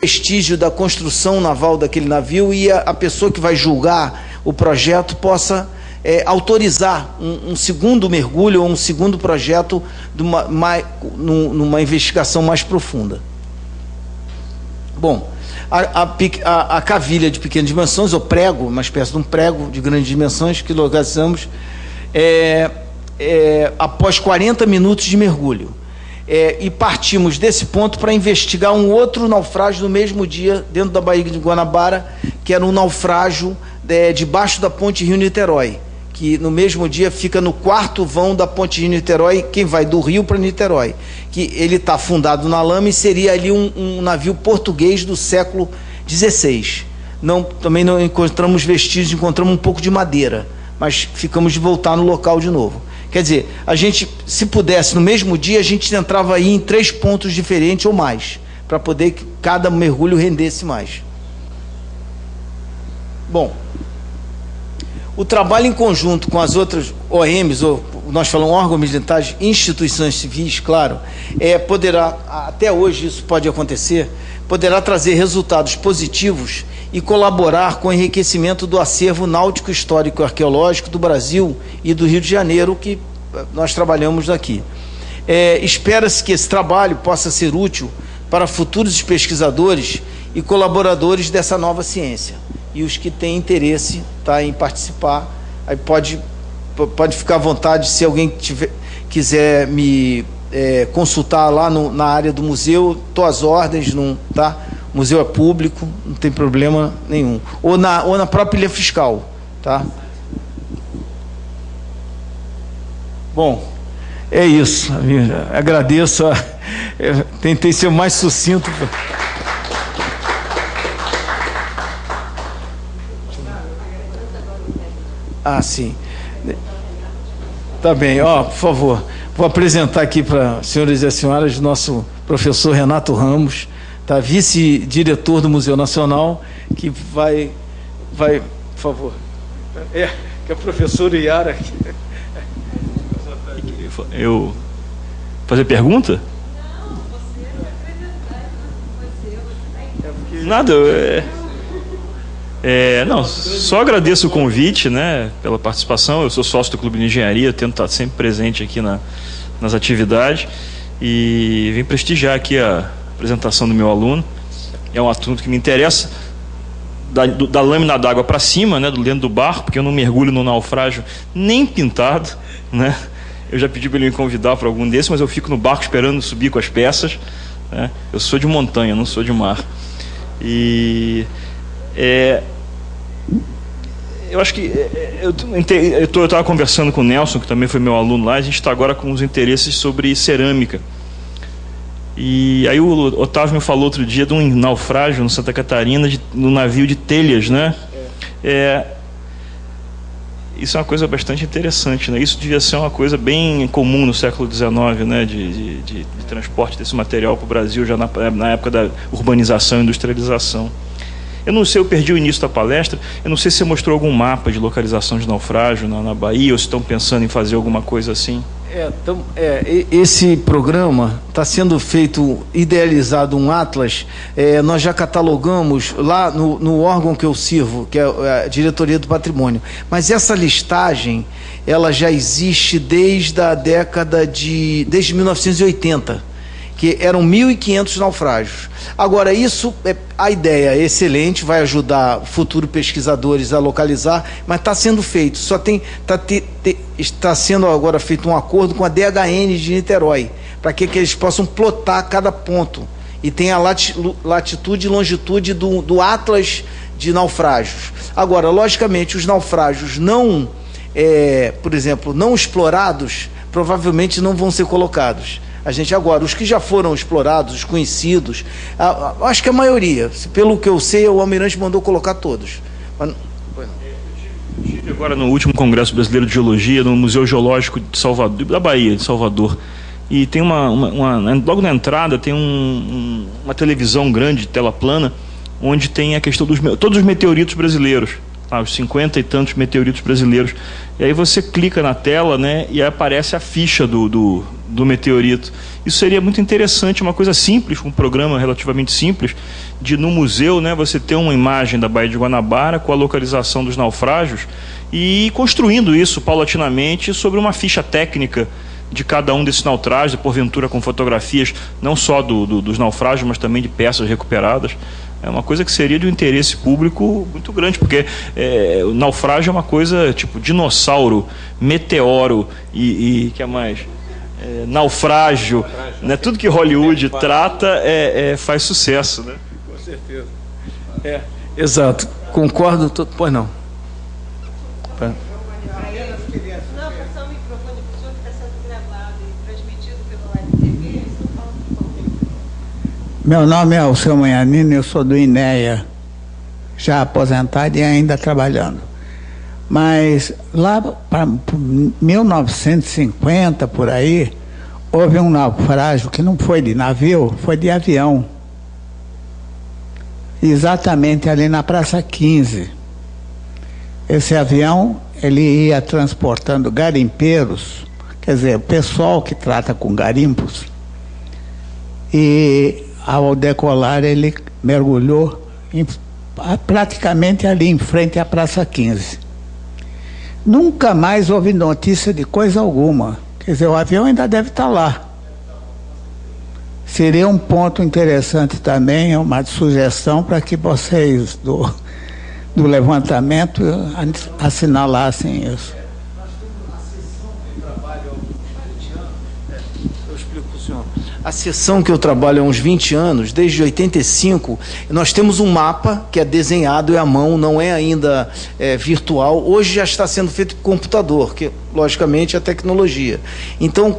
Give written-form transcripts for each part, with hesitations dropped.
vestígio da construção naval daquele navio e a pessoa que vai julgar o projeto possa autorizar um segundo mergulho ou um segundo projeto numa investigação mais profunda. Bom, a cavilha de pequenas dimensões, ou prego, uma espécie de um prego de grandes dimensões que localizamos após 40 minutos de mergulho. E partimos desse ponto para investigar um outro naufrágio no mesmo dia, dentro da Baía de Guanabara, que era um naufrágio debaixo da ponte Rio-Niterói, que no mesmo dia fica no quarto vão da ponte Rio-Niterói, quem vai do Rio para Niterói, que ele está afundado na lama e seria ali um navio português do século XVI. Também não encontramos vestígios, encontramos um pouco de madeira, mas ficamos de voltar no local de novo. Quer dizer, a gente, se pudesse, no mesmo dia, a gente entrava aí em 3 pontos diferentes ou mais, para poder que cada mergulho rendesse mais. Bom, o trabalho em conjunto com as outras OMs, ou nós falamos órgãos militares, instituições civis, claro, poderá, até hoje isso pode acontecer, poderá trazer resultados positivos e colaborar com o enriquecimento do acervo náutico histórico e arqueológico do Brasil e do Rio de Janeiro, que nós trabalhamos aqui. Espera-se que esse trabalho possa ser útil para futuros pesquisadores e colaboradores dessa nova ciência. E os que têm interesse em participar, aí pode ficar à vontade, se alguém quiser me consultar lá na área do museu, estou às ordens, tá? O museu é público, não tem problema nenhum. Ou na própria ilha fiscal, tá? Bom, é isso. Agradeço. Tentei ser o mais sucinto. Sim. Tá bem. Por favor, vou apresentar aqui para os senhores e as senhoras o nosso professor Renato Ramos, tá? Vice-diretor do Museu Nacional, que vai, por favor. Que é a professora Iara. Eu fazer pergunta? Não, você vai apresentar. Nada, não, só agradeço o convite, né, pela participação. Eu sou sócio do Clube de Engenharia, tento estar sempre presente aqui nas atividades e vim prestigiar aqui a apresentação do meu aluno. É um assunto que me interessa, da lâmina d'água para cima, né, dentro do barco, porque eu não mergulho no naufrágio nem pintado, né. Eu já pedi para ele me convidar para algum desses, mas eu fico no barco esperando subir com as peças, né. Eu sou de montanha, não sou de mar. E eu acho que eu estava conversando com o Nelson, que também foi meu aluno lá. A gente está agora com os interesses sobre cerâmica, e aí o Otávio me falou outro dia de um naufrágio no Santa Catarina, no navio de telhas, né? Isso é uma coisa bastante interessante, né? Isso devia ser uma coisa bem comum no século XIX, né? De transporte desse material para o Brasil, já na época da urbanização e industrialização. Eu não sei, eu perdi o início da palestra, eu não sei se você mostrou algum mapa de localização de naufrágio na Bahia, ou se estão pensando em fazer alguma coisa assim. Esse programa está sendo feito, idealizado um atlas. Nós já catalogamos lá no órgão que eu sirvo, que é a Diretoria do Patrimônio, mas essa listagem ela já existe desde 1980, que eram 1.500 naufrágios. Agora, a ideia é excelente, vai ajudar futuros pesquisadores a localizar, mas está sendo feito. Está sendo agora feito um acordo com a DHN de Niterói, para que eles possam plotar cada ponto. E tem a latitude e longitude do atlas de naufrágios. Agora, logicamente, os naufrágios por exemplo, não explorados, provavelmente não vão ser colocados. Os que já foram explorados, os conhecidos, acho que a maioria, pelo que eu sei, o Almirante mandou colocar todos. Eu estive agora no último Congresso Brasileiro de Geologia, no Museu Geológico de Salvador, da Bahia, de Salvador, e tem logo na entrada tem uma televisão grande, tela plana, onde tem a questão todos os meteoritos brasileiros, os 50 e tantos meteoritos brasileiros. E aí você clica na tela, né, e aí aparece a ficha do meteorito. Isso seria muito interessante, uma coisa simples, um programa relativamente simples, de no museu, né, você ter uma imagem da Baía de Guanabara com a localização dos naufrágios e ir construindo isso paulatinamente sobre uma ficha técnica de cada um desses naufrágios, porventura com fotografias não só dos naufrágios, mas também de peças recuperadas. É uma coisa que seria de um interesse público muito grande, porque o naufrágio é uma coisa tipo dinossauro, meteoro e que é mais? Naufrágio, né? Tudo que Hollywood trata faz sucesso, né? Com certeza. Exato. Concordo. Pois não. Não, passar o microfone para o senhor, que está sendo gravado e transmitido pelo Web TV. Meu nome é Alceu Manhanini, eu sou do INEA, já aposentado e ainda trabalhando. Mas lá para 1950, por aí, houve um naufrágio que não foi de navio, foi de avião. Exatamente ali na Praça 15. Esse avião, ele ia transportando garimpeiros, quer dizer, o pessoal que trata com garimpos, e ao decolar ele mergulhou praticamente ali em frente à Praça 15. Nunca mais houve notícia de coisa alguma. Quer dizer, o avião ainda deve estar lá. Seria um ponto interessante também, uma sugestão para que vocês do levantamento assinalassem isso. A sessão que eu trabalho há uns 20 anos, desde 85, nós temos um mapa que é desenhado à mão, não é ainda virtual. Hoje já está sendo feito por computador, que logicamente é tecnologia. Então,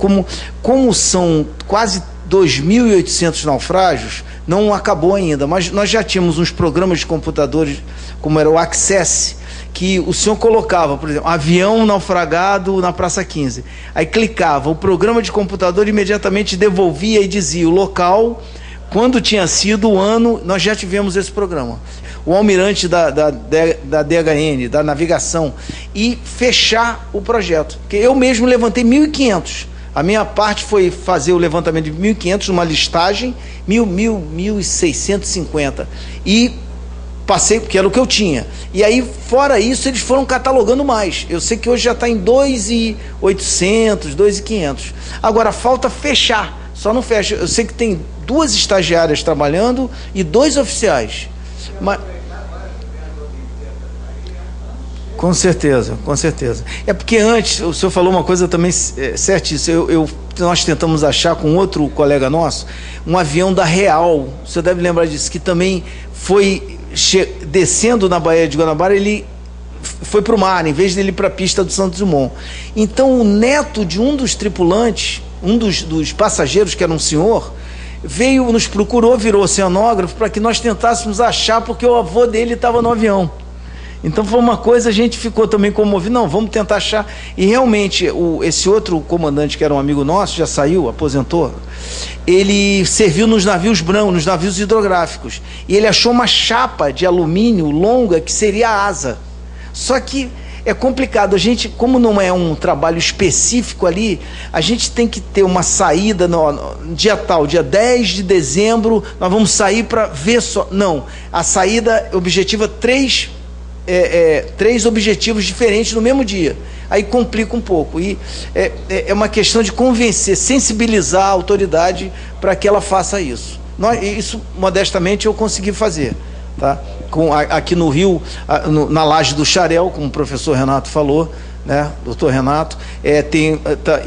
como são quase 2.800 naufrágios, não acabou ainda, mas nós já tínhamos uns programas de computadores, como era o Access, que o senhor colocava, por exemplo, avião naufragado na Praça 15. Aí clicava, o programa de computador imediatamente devolvia e dizia o local, quando tinha sido, o ano. Nós já tivemos esse programa. O almirante da DHN, da navegação, e fechar o projeto. Porque eu mesmo levantei 1.500. A minha parte foi fazer o levantamento de 1.500 numa listagem, 1.650. E passei, porque era o que eu tinha. E aí, fora isso, eles foram catalogando mais. Eu sei que hoje já está em 2.800, 2.500. Agora, falta fechar. Só não fecha. Eu sei que tem 2 estagiárias trabalhando e 2 oficiais. Mas... Com certeza, com certeza. É porque antes, o senhor falou uma coisa também certíssima. Nós tentamos achar com outro colega nosso um avião da Real. O senhor deve lembrar disso, que também foi... descendo na Baía de Guanabara, ele foi para o mar, em vez dele ir para a pista do Santos Dumont. Então o neto de um dos tripulantes, um dos passageiros, que era um senhor, veio, nos procurou, virou oceanógrafo, para que nós tentássemos achar, porque o avô dele estava no avião. Então foi uma coisa, a gente ficou também comovido, não, vamos tentar achar. E realmente, esse outro comandante, que era um amigo nosso, já saiu, aposentou, ele serviu nos navios brancos, nos navios hidrográficos, e ele achou uma chapa de alumínio longa, que seria a asa. Só que é complicado, a gente, como não é um trabalho específico ali, a gente tem que ter uma saída no dia tal, dia 10 de dezembro, nós vamos sair para ver só. Não, a saída objetiva 3 objetivos diferentes no mesmo dia. Aí complica um pouco. E é uma questão de convencer, sensibilizar a autoridade para que ela faça isso. Isso, modestamente, eu consegui fazer. Tá? Aqui no Rio, na Laje do Xarel, como o professor Renato falou, né? Doutor Renato,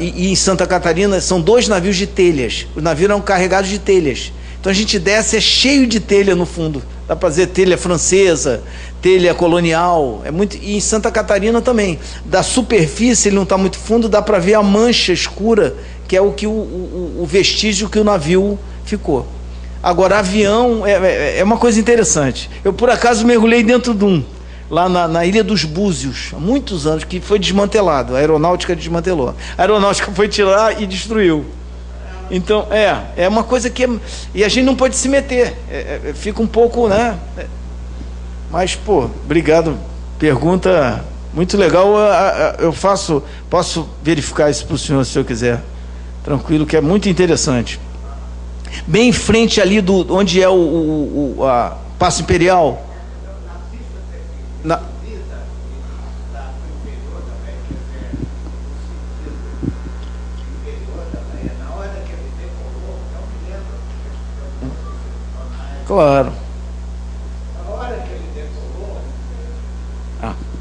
e em Santa Catarina são 2 navios de telhas. Os navios eram carregados de telhas. Então a gente desce, é cheio de telha no fundo. Dá para fazer telha francesa, telha colonial, e em Santa Catarina também. Da superfície, ele não está muito fundo, dá para ver a mancha escura, que é o vestígio que o navio ficou. Agora, avião é uma coisa interessante. Eu, por acaso, mergulhei dentro de um, lá na Ilha dos Búzios, há muitos anos, que foi desmantelado, a aeronáutica desmantelou. A aeronáutica foi tirar e destruiu. Então, é uma coisa que... E a gente não pode se meter, fica um pouco, né? Mas, obrigado Pergunta muito legal. Posso verificar isso para o senhor, se eu quiser. Tranquilo, que é muito interessante. Bem em frente ali onde é a Paço Imperial. Claro. Na hora que ele decolou,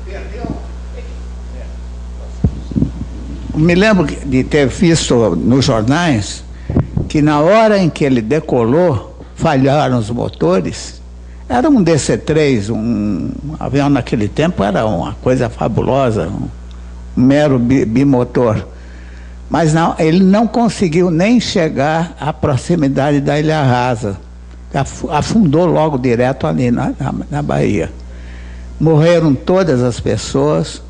perdeu. Me lembro de ter visto nos jornais que na hora em que ele decolou, falharam os motores. Era um DC-3, um avião naquele tempo era uma coisa fabulosa, um mero bimotor. Mas não, ele não conseguiu nem chegar à proximidade da Ilha Rasa. Afundou logo direto ali na Bahia. Morreram todas as pessoas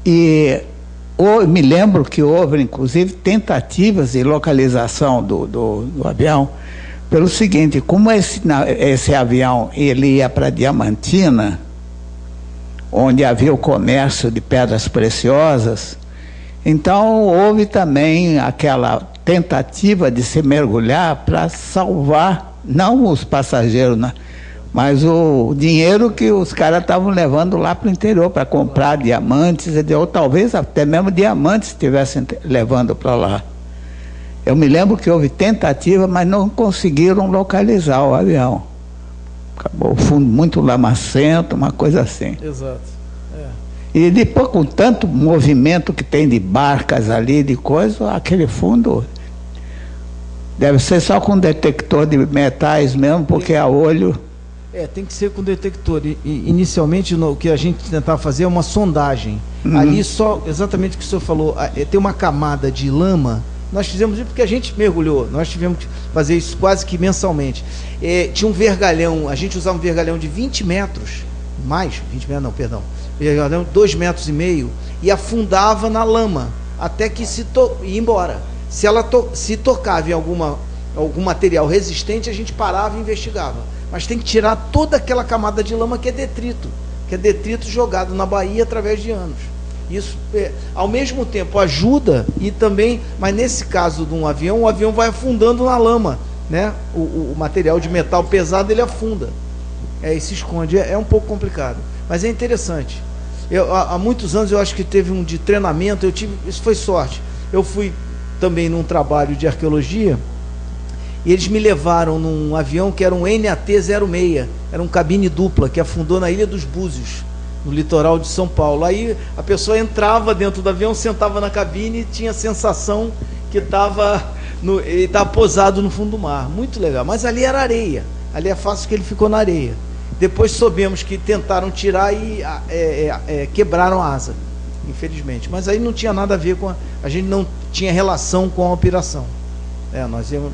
e me lembro que houve, inclusive, tentativas de localização do avião, pelo seguinte: como esse avião ele ia para Diamantina, onde havia o comércio de pedras preciosas, então houve também aquela tentativa de se mergulhar para salvar, não os passageiros, né, mas o dinheiro que os caras estavam levando lá para o interior para comprar diamantes, ou talvez até mesmo diamantes estivessem levando para lá. Eu me lembro que houve tentativa, mas não conseguiram localizar o avião. Acabou o fundo muito lamacento, uma coisa assim. Exato. E depois, com tanto movimento que tem de barcas ali, de coisa, aquele fundo deve ser só com detector de metais mesmo, porque a olho... tem que ser com detector. Inicialmente, o que a gente tentava fazer é uma sondagem. Ali só, exatamente o que o senhor falou, tem uma camada de lama. Nós fizemos isso porque a gente mergulhou. Nós tivemos que fazer isso quase que mensalmente. Tinha um vergalhão, a gente usava um vergalhão de 20 metros, mais, 20 metros não, perdão, vergalhão 2,5 metros, e afundava na lama, até que ia embora. Se tocava em algum material resistente, a gente parava e investigava. Mas tem que tirar toda aquela camada de lama que é detrito jogado na Bahia através de anos. Isso, ao mesmo tempo, ajuda e também, mas nesse caso de um avião, o avião vai afundando na lama, né? O material de metal pesado, ele afunda. E se esconde. É um pouco complicado, mas é interessante. Há muitos anos, eu acho que teve um de treinamento, isso foi sorte. Eu fui também num trabalho de arqueologia, e eles me levaram num avião que era um NAT-06, era um cabine dupla, que afundou na Ilha dos Búzios, no litoral de São Paulo. Aí a pessoa entrava dentro do avião, sentava na cabine e tinha a sensação que estava posado no fundo do mar. Muito legal. Mas ali era areia. Ali é fácil que ele ficou na areia. Depois soubemos que tentaram tirar e quebraram a asa, infelizmente. Mas aí não tinha nada a ver com... A gente não tinha relação com a operação. Nós íamos...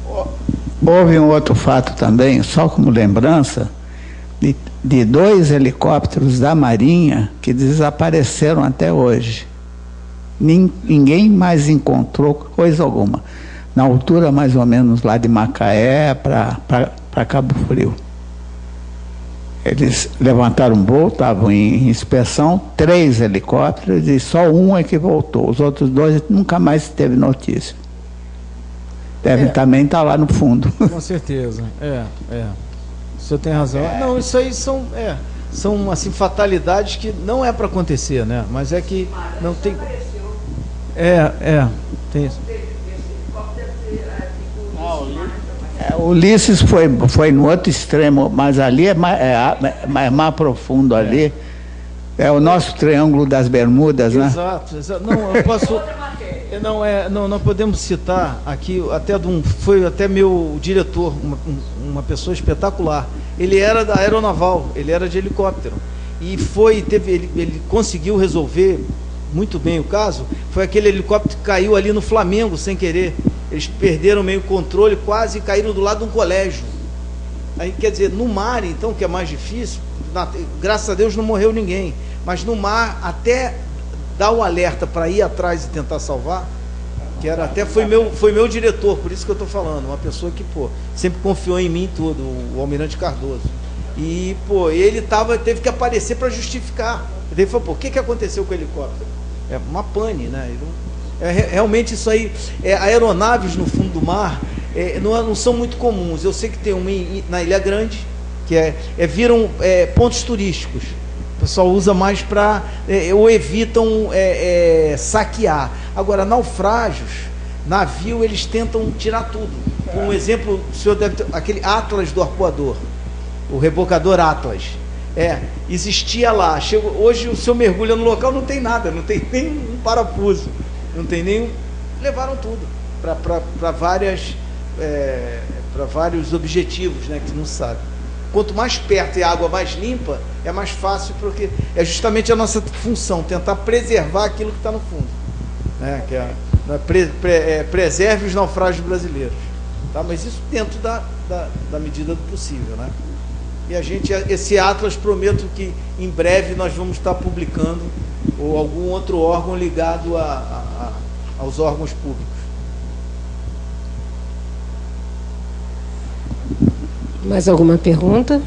Houve um outro fato também, só como lembrança, de 2 helicópteros da Marinha que desapareceram até hoje. Ninguém mais encontrou coisa alguma. Na altura mais ou menos lá de Macaé para Cabo Frio. Eles levantaram um voo, estavam em inspeção, 3 helicópteros e só um é que voltou. Os outros 2 nunca mais teve notícia. Devem também estar lá no fundo. Com certeza. O senhor tem razão. Não, isso aí são assim, fatalidades que não é para acontecer, né? Mas é que não tem... tem isso. Ulisses foi no outro extremo, mas ali é mais profundo ali. É o nosso Triângulo das Bermudas, né? Exato. Não, eu posso... Não podemos citar aqui, foi até meu diretor, uma pessoa espetacular. Ele era da aeronaval, ele era de helicóptero. E ele conseguiu resolver muito bem o caso. Foi aquele helicóptero que caiu ali no Flamengo sem querer. Eles perderam meio o controle, quase caíram do lado de um colégio. Aí, quer dizer, no mar, então, que é mais difícil, graças a Deus não morreu ninguém. Mas no mar, até dar o alerta para ir atrás e tentar salvar, que era até foi meu diretor, por isso que eu estou falando, uma pessoa que sempre confiou em mim tudo, o Almirante Cardoso. E, pô, teve que aparecer para justificar. Ele falou, pô, o que aconteceu com o helicóptero? É uma pane, né? Realmente isso aí, aeronaves no fundo do mar não são muito comuns. Eu sei que tem uma na Ilha Grande, que viram pontos turísticos. O pessoal usa mais para, ou evitam saquear. Agora, naufrágios, navio, eles tentam tirar tudo. Um exemplo, o senhor deve ter, aquele Atlas do arpoador, o rebocador Atlas. Existia lá. Hoje o senhor mergulha no local, não tem nada, não tem nem um parafuso, não tem nem. Levaram tudo para vários objetivos, né, que não sabe. Quanto mais perto e a água mais limpa, é mais fácil, porque é justamente a nossa função, tentar preservar aquilo que está no fundo, né, que preserve os naufrágios brasileiros, tá? Mas isso dentro da medida do possível, né? E esse Atlas, prometo que em breve nós vamos estar publicando, ou algum outro órgão ligado aos órgãos públicos. Mais alguma pergunta?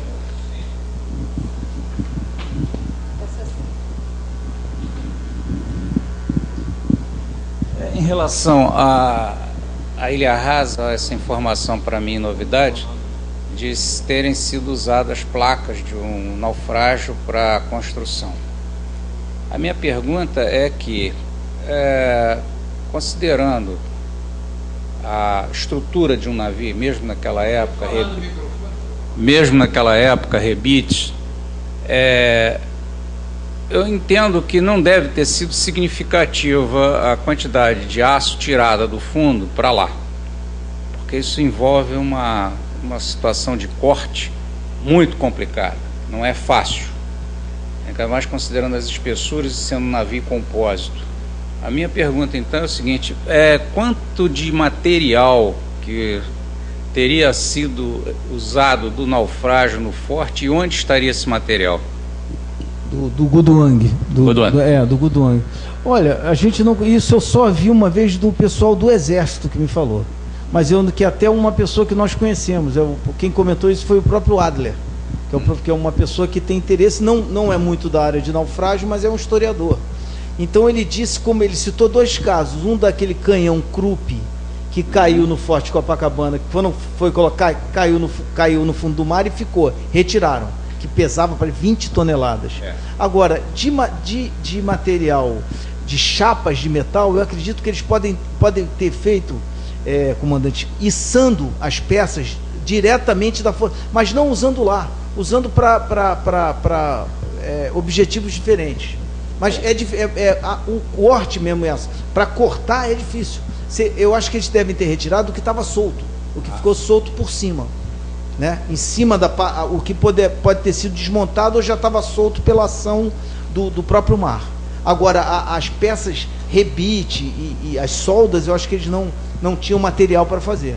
Em relação à Ilha Rasa, essa informação para mim novidade, de terem sido usadas placas de um naufrágio para a construção. A minha pergunta é que, considerando a estrutura de um navio, mesmo naquela época, rebites, eu entendo que não deve ter sido significativa a quantidade de aço tirada do fundo para lá, porque isso envolve uma situação de corte muito complicada, não é fácil, ainda mais considerando as espessuras e sendo um navio compósito. A minha pergunta então é o seguinte: quanto de material que teria sido usado do naufrágio no forte e onde estaria esse material? Do Guduang. Do Guduang. Olha, isso eu só vi uma vez do pessoal do Exército que me falou. Mas que até uma pessoa que nós conhecemos, quem comentou isso foi o próprio Adler, que é uma pessoa que tem interesse, não é muito da área de naufrágio, mas é um historiador. Então ele disse, como ele citou dois casos, um daquele canhão Krupp, que caiu no Forte Copacabana, que quando foi colocar, caiu no fundo do mar e retiraram, que pesava para 20 toneladas. Agora, de material, de chapas de metal, eu acredito que eles podem ter feito, comandante, içando as peças diretamente da força, mas não usando lá, usando para objetivos diferentes. Mas o corte mesmo, para cortar é difícil. Eu acho que eles devem ter retirado o que estava solto, o que ficou solto por cima, né? Em cima o que pode ter sido desmontado ou já estava solto pela ação do próprio mar. Agora, as peças rebite e as soldas, eu acho que eles não tinham material para fazer.